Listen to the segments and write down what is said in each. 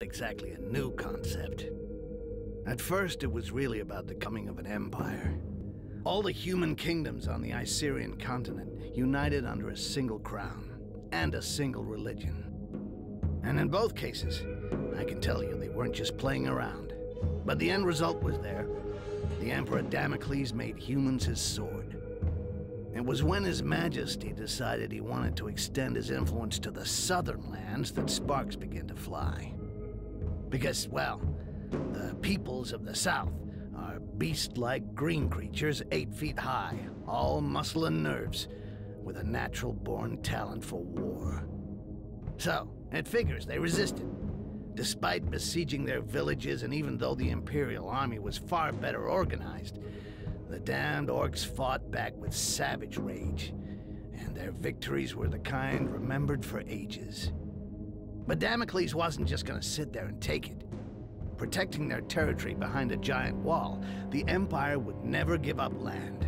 exactly a new concept. At first, it was really about the coming of an empire. All the human kingdoms on the Icerian continent united under a single crown and a single religion. And in both cases, I can tell you they weren't just playing around. But the end result was there. The Emperor Damocles made humans his sword. It was when His Majesty decided he wanted to extend his influence to the southern lands that sparks began to fly. Because, well, the peoples of the south are beast-like green creatures 8 feet high, all muscle and nerves, with a natural-born talent for war. So, it figures they resisted. Despite besieging their villages, and even though the Imperial army was far better organized, the damned Orcs fought back with savage rage, and their victories were the kind remembered for ages. But Damocles wasn't just gonna sit there and take it. Protecting their territory behind a giant wall, the Empire would never give up land,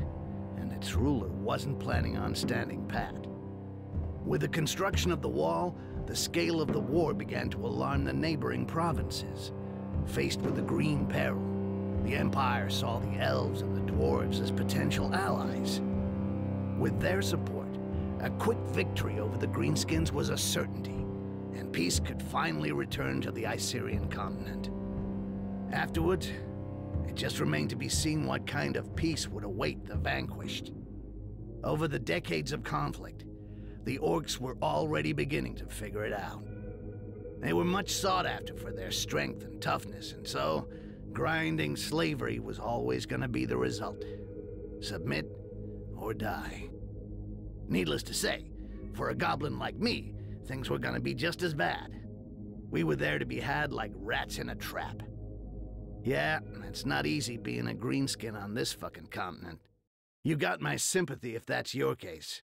and its ruler wasn't planning on standing pat. With the construction of the wall, the scale of the war began to alarm the neighboring provinces. Faced with the Green Peril, the Empire saw the elves and the dwarves as potential allies. With their support, a quick victory over the Greenskins was a certainty, and peace could finally return to the Icerian continent. Afterwards, it just remained to be seen what kind of peace would await the vanquished. Over the decades of conflict, the Orcs were already beginning to figure it out. They were much sought after for their strength and toughness, and so grinding slavery was always going to be the result. Submit or die. Needless to say, for a goblin like me, things were going to be just as bad. We were there to be had like rats in a trap. Yeah, it's not easy being a greenskin on this fucking continent. You got my sympathy if that's your case.